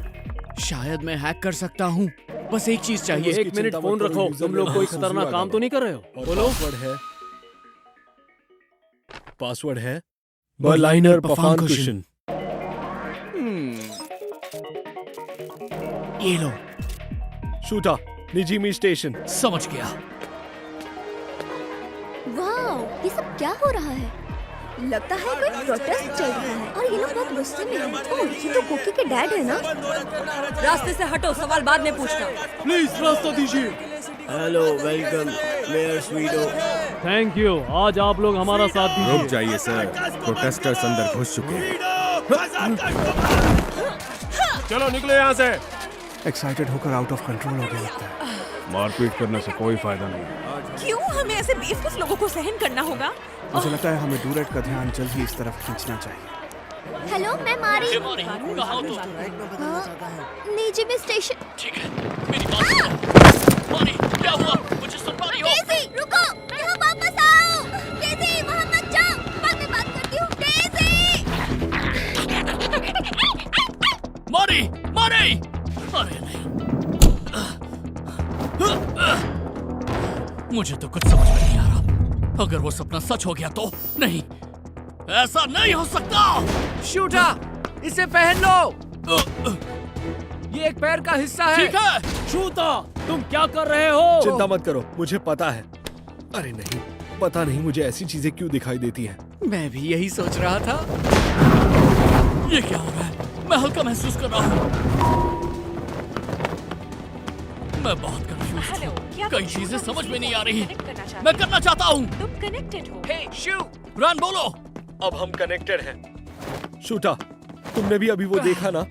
शायद मैं हैक कर सकता हूँ। बस एक चीज चाहिए। उसकी एक मिनट चिंता मत फोन करो, रखो। यूजर तुम लोग ने कोई सुजुकी खतरनाक काम तो नहीं कर रहे हो? और बोलो। पासवर्ड है बर्लाइनर पफानकुशन। ये लो। शूटा, निजीमी स्टेशन। समझ गया। वाओ, ये सब क्या हो रहा है? लगता है कोई प्रोटेस्ट चल रहा है और ये लोग बहुत गुस्से में हैं। ओह, ये तो कोकी के डैड है ना? रास्ते से हटो, सवाल बाद में पूछना। प्लीज रास्ता दीजिए। Hello, welcome mayor Swido. Thank you, आज आप लोग हमारा साथ दीजिए। रुक जाइए सर, प्रोटेस्टर्स अंदर घुस चुके हैं। चलो निकले यहाँ से। एक्साइटेड होकर आउट ऑफ कंट्रोल हो गया लगता है। मारपीट करने से कोई फायदा नहीं। क्यों हमें ऐसे बेवकूफ लोगों को सहन करना होगा? मुझे लगता है हमें डूरेट का ध्यान जल्द ही इस तरफ खींचना चाहिए। हेलो, मैं मारी। कहाँ हो तुम? निजीमी स्टेशन। ठीक है, मेरी बात सुनो। मारी, क्या हुआ? मुझे सुन पा रही हो? डेज़ी, रुको, यहाँ वापस आओ। डेज़ी, वहाँ मत जाओ, बाद में बात करती हूँ। डेज़ी! मारी, मारी! अरे नहीं, मुझे तो कुछ समझ में नहीं आ रहा। अगर वो सपना सच हो गया तो? नहीं, ऐसा नहीं हो सकता। शूटा, इसे पहन लो। ये एक पैर का हिस्सा है। ठीक है। शूटा, तुम क्या कर रहे हो? चिंता मत करो, मुझे पता है। अरे नहीं, पता नहीं मुझे ऐसी चीजें क्यों दिखाई देती हैं। मैं भी यही सोच रहा था। ये क्या हो रहा है? मैं हल्का महसूस कर रहा हूँ। मैं बहुत कंफ्यूज हेलो, क्या हूँ। तुम कई चीजें शूटा समझ से में नहीं आ रही। कनेक्ट करना चाहते मैं हो? करना चाहता हूँ। तुम कनेक्टेड हो। हे शू, रन बोलो। अब हम कनेक्टेड हैं। शूटा, तुमने भी अभी वो देखा ना?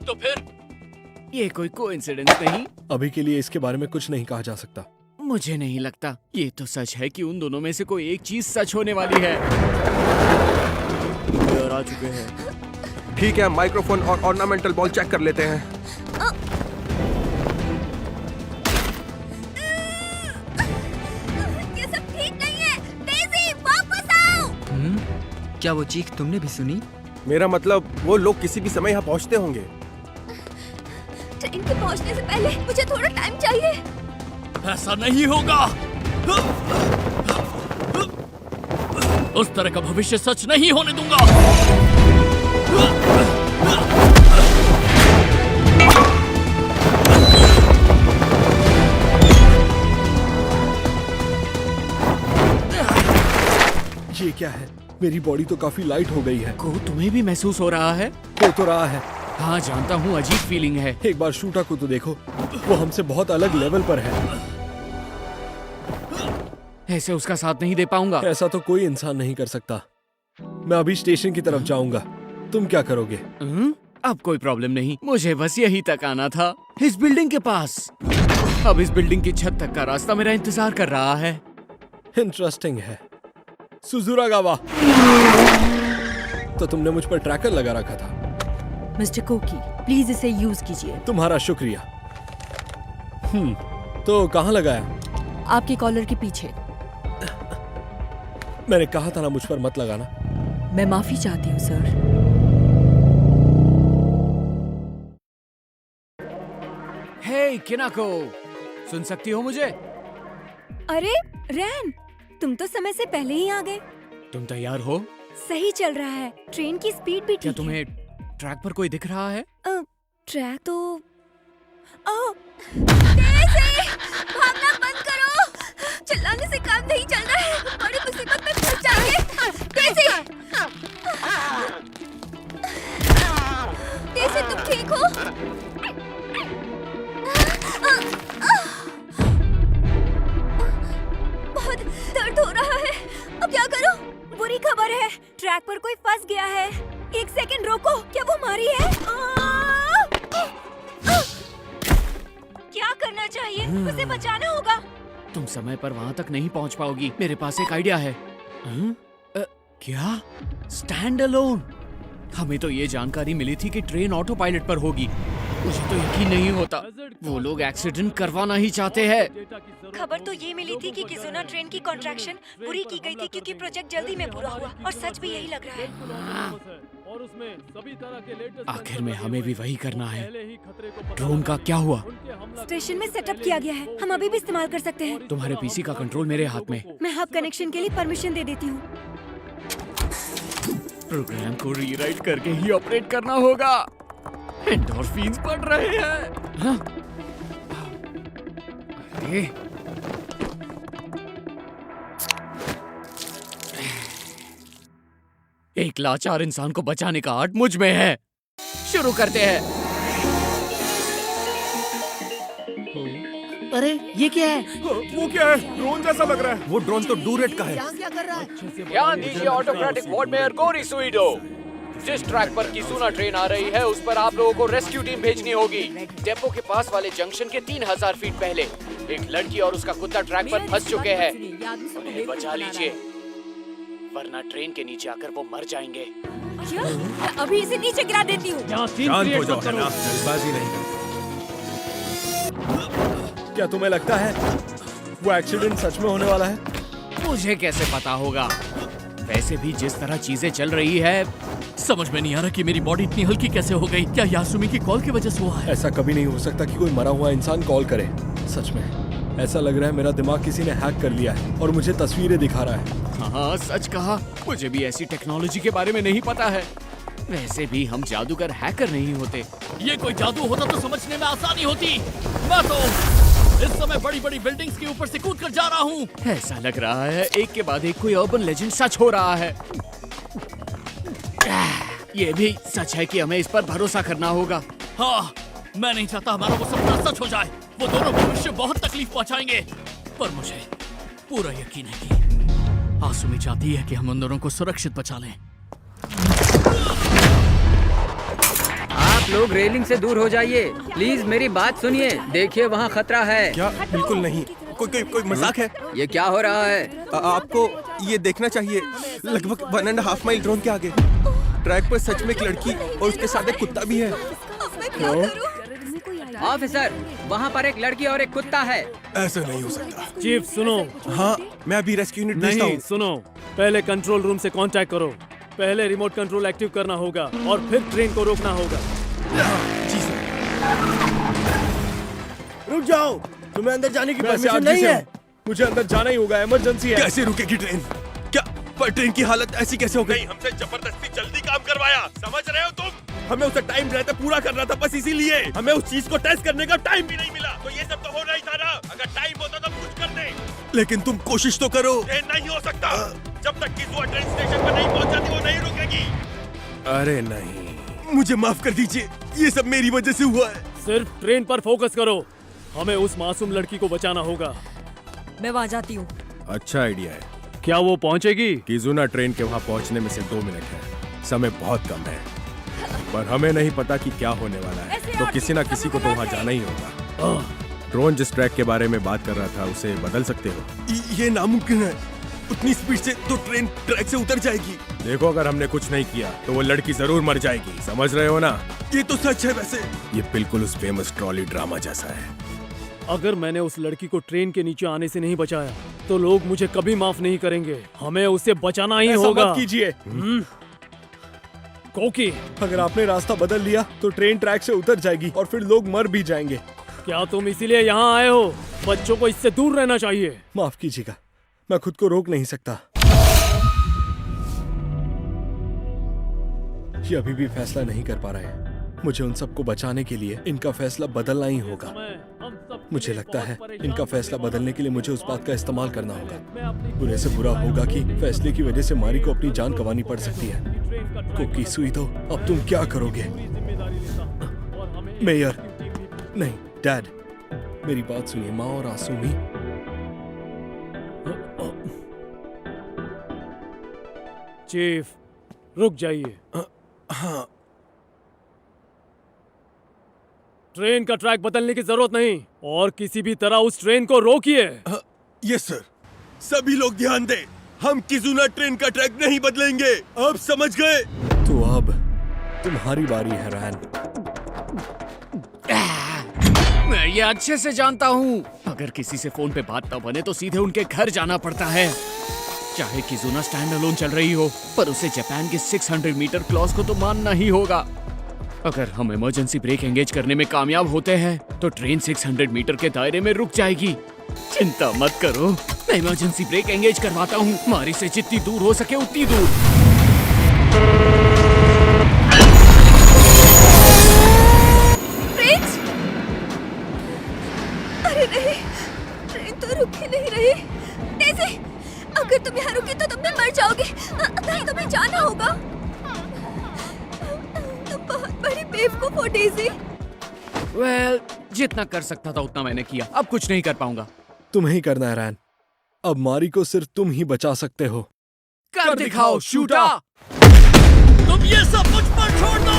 तो फिर ये कोई कोइंसिडेंस नहीं। अभी के लिए इसके बारे में कुछ नहीं कहा जा सकता। मुझे नहीं लगता। ये तो सच है कि उन दोनों में से कोई एक चीज सच होने वाली है। मेयर आ चुके हैं। ठीक है, माइक्रोफोन और ऑर्नामेंटल बॉल चेक कर लेते हैं। ये सब ठीक नहीं है। डेज़ी, वापस आओ। क्या वो चीख तुमने भी सुनी? मेरा मतलब वो लोग किसी भी समय यहाँ पहुँचते होंगे। ट्रेन के पहुंचने से पहले मुझे थोड़ा टाइम चाहिए। ऐसा नहीं होगा। उस तरह का भविष्य सच नहीं होने दूंगा। ये क्या है? मेरी बॉडी तो काफी लाइट हो गई है। को तुम्हें भी महसूस हो रहा है? हो तो रहा है। हाँ जानता हूँ, अजीब फीलिंग है। एक बार शूटा को तो देखो, वो हमसे बहुत अलग लेवल पर है। ऐसे उसका साथ नहीं दे पाऊंगा। ऐसा तो कोई इंसान नहीं कर सकता। मैं अभी स्टेशन की तरफ जाऊंगा, तुम क्या करोगे? अब कोई प्रॉब्लम नहीं, मुझे बस यहीं तक आना था, इस बिल्डिंग के पास। अब इस बिल्डिंग की छत तक का रास्ता मेरा इंतजार कर रहा है। इंटरेस्टिंग है। सुजुरागावा, तो तुमने मुझ पर ट्रैकर लगा रखा था। मिस्टर कोकी, प्लीज इसे यूज कीजिए। तुम्हारा शुक्रिया। तो कहाँ लगाया? आपके कॉलर के पीछे। मैंने कहा था ना मुझ पर मत लगाना। मैं माफी चाहती हूँ सर। हे किनाको, सुन सकती हो मुझे? अरे रैन, तुम तो समय से पहले ही आ गए। तुम तैयार हो? सही चल रहा है, ट्रेन की स्पीड भी क्या ठीक तुम्हें ट्रैक पर कोई दिख रहा है? है। ट्रैक तो तेज है, भागना बंद करो। चिल्लाने से काम नहीं चल रहा है, बड़ी मुसीबत में फंस जाएंगे। तेज, तुम ठीक हो? बहुत दर्द हो रहा है, अब क्या करूं? बुरी खबर है, ट्रैक पर कोई फंस गया है। एक सेकंड रोको, क्या वो मारी है? क्या करना चाहिए? उसे बचाना होगा। तुम समय पर वहाँ तक नहीं पहुँच पाओगी। मेरे पास एक आइडिया है। क्या? Stand alone? हमें तो ये जानकारी मिली थी कि ट्रेन ऑटो पायलट पर होगी। मुझे तो यकीन नहीं होता, वो लोग एक्सीडेंट करवाना ही चाहते हैं। खबर तो ये मिली थी कि किजुना ट्रेन की कॉन्ट्रैक्शन पूरी की गई थी क्योंकि प्रोजेक्ट जल्दी में पूरा हुआ, और सच भी यही लग रहा है। आखिर में हमें भी वही करना है। ड्रोन का क्या हुआ? स्टेशन में सेटअप किया गया है, हम अभी भी इस्तेमाल कर सकते हैं। तुम्हारे पीसी का कंट्रोल मेरे हाथ में। मैं हब कनेक्शन के लिए परमिशन दे देती हूँ। प्रोग्राम को रीराइट करके ही ऑपरेट करना होगा। एंडोर्फिन्स बढ़ रहे हैं। हाँ? अरे एक लाचार इंसान को बचाने का आर्ट मुझ में है। शुरू करते हैं। अरे ये क्या है? वो क्या है? ड्रोन जैसा लग रहा है। वो ड्रोन तो डूरेट का है। क्या कर रहा है? ध्यान दीजिए ऑटोक्रेटिक वार्ड मेयर गोरी सुइडो। जिस ट्रैक पर किसुना ट्रेन आ रही है उस पर आप लोगों को रेस्क्यू टीम भेजनी होगी। डेपो के पास वाले जंक्शन के 3000 फीट पहले एक लड़की और उसका कुत्ता ट्रैक पर फंस चुके हैं। उन्हें बचा लीजिए, वरना ट्रेन के नीचे आकर वो मर जाएंगे। अभी इसे नीचे गिरा देती हूँ। शांत हो जाओ, है ना? जल्दबाजी नहीं कर। क्या तुम्हें लगता है वो एक्सीडेंट सच में होने वाला है? मुझे कैसे पता होगा? वैसे भी जिस तरह चीजें चल रही है, समझ में नहीं आ रहा कि मेरी बॉडी इतनी हल्की कैसे हो गई। क्या यासुमी की कॉल की वजह से हुआ है? ऐसा कभी नहीं हो सकता कि कोई मरा हुआ इंसान कॉल करे। सच में ऐसा लग रहा है मेरा दिमाग किसी ने हैक कर लिया है और मुझे तस्वीरें दिखा रहा है। हाँ सच कहा, मुझे भी ऐसी टेक्नोलॉजी के बारे में नहीं पता है। वैसे भी हम जादूगर हैकर नहीं होते। ये कोई जादू होता तो समझने में आसानी होती। मैं तो इस समय बड़ी बड़ी बिल्डिंग्स के ऊपर से कूद कर जा रहा हूँ। ऐसा लग रहा है एक के बाद एक कोई अर्बन लेजेंड सच हो रहा है। ये भी सच है कि हमें इस पर भरोसा करना होगा। हाँ, मैं नहीं चाहता हमारा वो सपना सच हो जाए। वो दोनों भविष्य बहुत तकलीफ पहुंचाएंगे, पर मुझे पूरा यकीन है कि आसुमी चाहती है कि हम उन दोनों को सुरक्षित बचा लें। आप लोग रेलिंग से दूर हो जाइए, प्लीज मेरी बात सुनिए। देखिए वहाँ खतरा है। क्या? बिल्कुल नहीं। कोई मजाक है? ये क्या हो रहा है? आपको ये देखना चाहिए। लगभग 1.5 माइल ड्रोन के आगे ट्रैक पर सच में एक लड़की और उसके साथ एक कुत्ता भी है। ऑफिसर, वहाँ पर एक लड़की और एक कुत्ता है। ऐसा नहीं हो सकता। चीफ सुनो। हाँ, मैं अभी रेस्क्यू यूनिट भेजता हूँ। नहीं सुनो, पहले कंट्रोल रूम से कांटेक्ट करो। पहले रिमोट कंट्रोल एक्टिव करना होगा और फिर ट्रेन को रोकना होगा। जी सर। रुक जाओ, तुम्हें अंदर जाने की परमिशन नहीं है। मुझे अंदर जाना ही होगा, इमरजेंसी है। कैसे रुकेगी ट्रेन? क्या पर ट्रेन की हालत ऐसी कैसे हो गई? हमसे जबरदस्ती जल्दी काम करवाया, समझ रहे हो तुम? हमें उसे टाइम रहते पूरा करना था, बस इसीलिए हमें उस चीज को टेस्ट करने का टाइम भी नहीं मिला। तो ये सब तो होना ही था ना। अगर टाइम होता तो कुछ कर दे। लेकिन तुम कोशिश तो करो। ये नहीं हो सकता। जब तक कि वो ट्रेन स्टेशन पर नहीं पहुंच जाती वो नहीं रुकेगी। अरे नहीं, मुझे माफ कर दीजिए, ये सब मेरी वजह से हुआ है। सिर्फ ट्रेन पर फोकस करो, हमें उस मासूम लड़की को बचाना होगा। मैं वहाँ जाती हूँ। अच्छा आइडिया है। क्या वो पहुंचेगी? किजुना ट्रेन के वहाँ पहुँचने में से 2 मिनट है। समय बहुत कम है, पर हमें नहीं पता कि क्या होने वाला है, तो किसी ना किसी को तो वहाँ जाना ही होगा। ड्रोन जिस ट्रैक के बारे में बात कर रहा था उसे बदल सकते हो? ये नामुमकिन है। उतनी स्पीड से तो ट्रेन ट्रैक से उतर जाएगी। देखो, अगर हमने कुछ नहीं किया तो वो लड़की जरूर मर जाएगी, समझ रहे हो ना? ये तो सच है। वैसे ये बिल्कुल उस फेमस ट्रॉली ड्रामा जैसा है। अगर मैंने उस लड़की को ट्रेन के नीचे आने से नहीं बचाया तो लोग मुझे कभी माफ नहीं करेंगे। हमें उसे बचाना ही होगा। मत कीजिए कोकी। अगर आपने रास्ता बदल लिया तो ट्रेन ट्रैक से उतर जाएगी और फिर लोग मर भी जाएंगे। क्या तुम इसीलिए यहाँ आए हो? बच्चों को इससे दूर रहना चाहिए। माफ कीजिएगा, मैं खुद को रोक नहीं सकता। ये अभी भी फैसला नहीं कर पा रहे हैं। मुझे उन सबको बचाने के लिए इनका फैसला बदलना ही होगा। मुझे लगता है इनका फैसला बदलने के लिए मुझे उस बात का इस्तेमाल करना होगा। बुरे से बुरा होगा कि फैसले की वजह से मारी को अपनी जान गंवानी पड़ सकती है। कोकी सुई तो अब तुम क्या करोगे? मेयर, नहीं डैड, मेरी बात सुनिए। माँ और आसुमी, चीफ रुक जाइए। हाँ, ट्रेन का ट्रैक बदलने की जरूरत नहीं और किसी भी तरह उस ट्रेन को रोकिए। Yes sir. सभी लोग ध्यान दें, हम किजुना ट्रेन का ट्रैक नहीं बदलेंगे। आप समझ गए? तो अब तुम्हारी बारी है रैन। मैं ये अच्छे से जानता हूँ, अगर किसी से फोन पे बात न बने तो सीधे उनके घर जाना पड़ता है। चाहे किजुना स्टैंड अलोन चल रही हो, पर उसे जापान के 600 मीटर क्लॉज को तो मानना ही होगा। अगर हम इमरजेंसी ब्रेक एंगेज करने में कामयाब होते हैं तो ट्रेन 600 मीटर के दायरे में रुक जाएगी। चिंता मत करो, मैं इमरजेंसी ब्रेक एंगेज करवाता हूँ। मारी से जितनी दूर हो सके उतनी दूर। अरे नहीं, ट्रेन तो रुक ही नहीं रही। डेज़ी, अगर तुम यहाँ रुकी तो तुम भी मर जाओगे। नहीं, तुम्हें जाना होगा। तुम बहुत बड़ी बेवकूफ हो डेज़ी। वेल, जितना कर सकता था उतना मैंने किया। अब कुछ नहीं कर पाऊंगा। तुम्हें ही करना है रैन। अब मारी को सिर्फ तुम ही बचा सकते हो। कर दिखाओ शूटा। तुम ये सब मुझ पर छोड़ दो।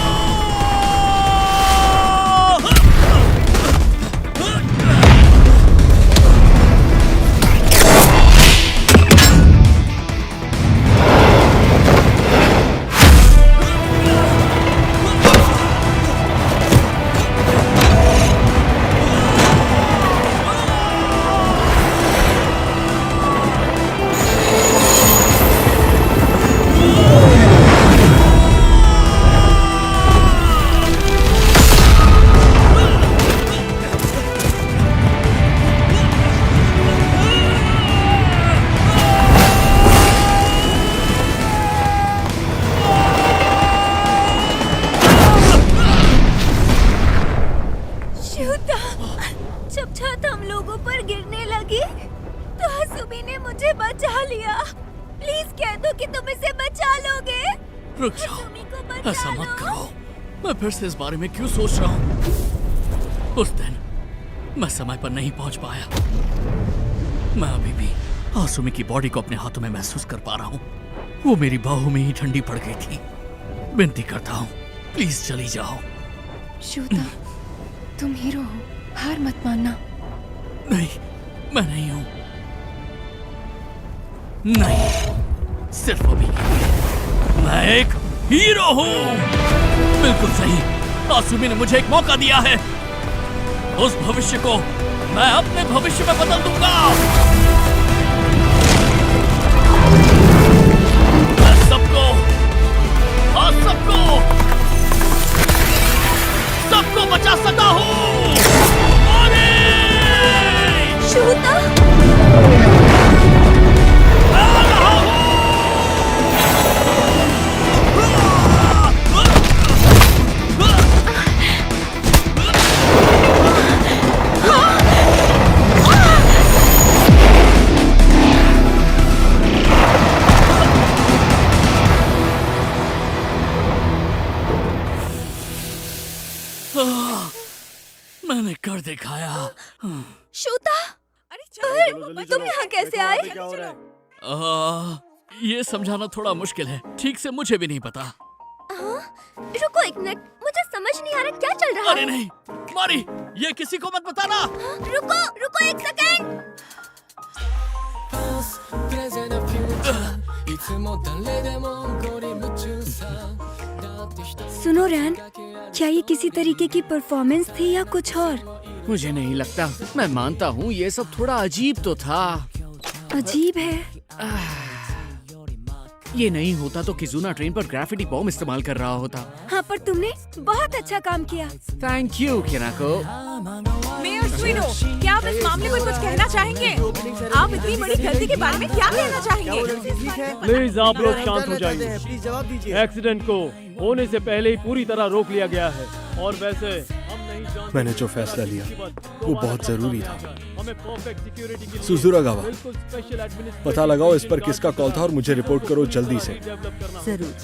जब छत हम लोगों पर गिरने लगी तो हसुमी ने मुझे बचा लिया। प्लीज कह दो कि तुम इसे बचा लोगे। रुक जाओ, ऐसा मत करो। मैं फिर से इस बारे में क्यों सोच रहा हूँ? उस दिन मैं समय पर नहीं पहुंच पाया। मैं अभी भी आसुमी की बॉडी को अपने हाथों में महसूस कर पा रहा हूँ। वो मेरी बाहों में ही ठंडी पड़ गई थी। विनती करता हूँ, प्लीज चली जाओ। शूता, तुम हीरो हो, हार मत मानना। नहीं, मैं नहीं हूँ। नहीं, सिर्फ अभी मैं एक हीरो हूँ। बिल्कुल सही, आसुमी ने मुझे एक मौका दिया है। उस भविष्य को मैं अपने भविष्य में बदल दूंगा। मैं सबको बचा सकता हूँ। शूता, मैंने कर दिखाया। शूता, तुम यहाँ कैसे आए? ये समझाना थोड़ा मुश्किल है, ठीक से मुझे भी नहीं पता। रुको एक मिनट, मुझे समझ नहीं आ रहा क्या चल रहा है। अरे नहीं मारी, ये किसी को मत बताना। रुको एक सेकेंड। सुनो रैन, क्या ये किसी तरीके की परफॉर्मेंस थी या कुछ और? मुझे नहीं लगता। मैं मानता हूँ ये सब थोड़ा अजीब तो था। अजीब है। ये नहीं होता तो किजुना ट्रेन पर ग्रेफिटी बॉम्ब इस्तेमाल कर रहा होता। हाँ, पर तुमने बहुत अच्छा काम किया। Thank you Kinako. Mayor Suino, क्या आप इस मामले पर कुछ कहना चाहेंगे? आप इतनी बड़ी गलती के बारे में क्या कहना चाहेंगे? प्लीज आप लोग शांत हो जाइए। प्लीज जवाब दीजिए। एक्सीडेंट को होने से पहले ही पूरी तरह रोक लिया गया है और वैसे हम नहीं जानते मैंने जो फैसला लिया वो बहुत जरूरी था। हमें परफेक्ट सिक्योरिटी के लिए सुजुरागावा, बिल्कुल स्पेशल एडमिनिस्ट्रेशन पता लगाओ इस पर किसका कॉल था और मुझे रिपोर्ट करो जल्दी से। डेवलप करना जरूर।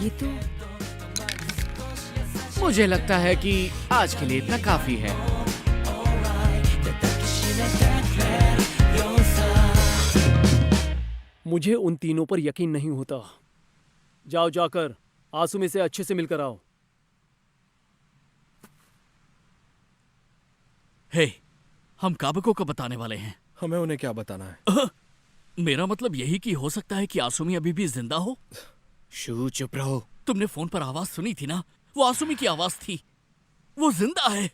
ये तो मुझे लगता है कि आज के लिए इतना काफी है। मुझे उन तीनों पर यकीन नहीं होता। जाओ जाकर आसुमी से अच्छे से मिलकर आओ। हे, हम काबको को बताने वाले हैं। हमें उन्हें क्या बताना है? मेरा मतलब यही कि हो सकता है कि आसुमी अभी भी जिंदा हो। शू, चुप रहो। तुमने फोन पर आवाज सुनी थी ना? वो आसुमी की आवाज थी। वो जिंदा है,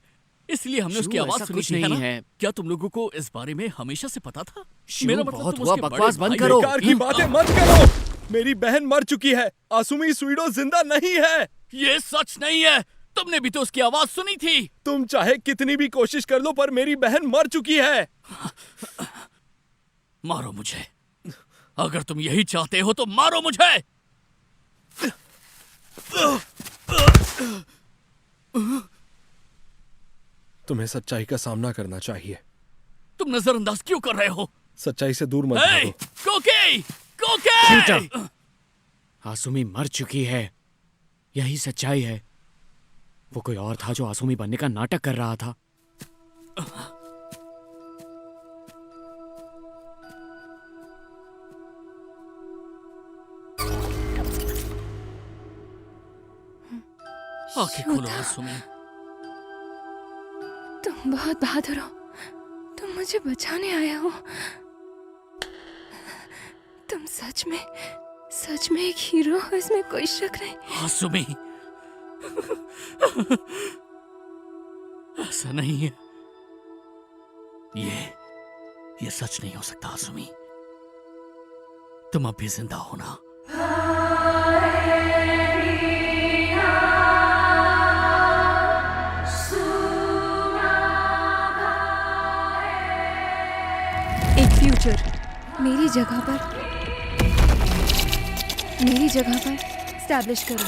इसलिए हमने उसकी शू, आवाज ऐसा सुनी कुछ थी, नहीं है ना? है। क्या तुम लोगों को इस बारे में हमेशा से पता था? शू, मेरा मतलब बहुत तुम हुआ, उसके बड़े बकवास बंद भाई करो। बेकार की बातें मत करो। मेरी बहन मर चुकी है। आसुमी सुइडो जिंदा नहीं है। ये सच नहीं है। तुमने भी तो उसकी आवाज सुनी थी। तुम चाहे कितनी भी कोशिश कर लो पर मेरी बहन मर चुकी है। मारो मुझे। अगर तुम यही चाहते हो तो मारो मुझे। तुम्हें सच्चाई का सामना करना चाहिए। तुम नजरअंदाज क्यों कर रहे हो? सच्चाई से दूर मत हे, भागो। कोके, कोके! आसुमी मर चुकी है, यही सच्चाई है। वो कोई और था जो आसुमी बनने का नाटक कर रहा था। आंखें खोलो आसुमी। तुम बहुत बहादुर हो। तुम मुझे बचाने आया हो। तुम सच में एक हीरो हो, इसमें कोई शक नहीं। आसुमी, ऐसा नहीं है। ये सच नहीं हो सकता आसुमी। तुम अब भी जिंदा हो ना? एक फ्यूचर मेरी जगह पर स्टैब्लिश करो।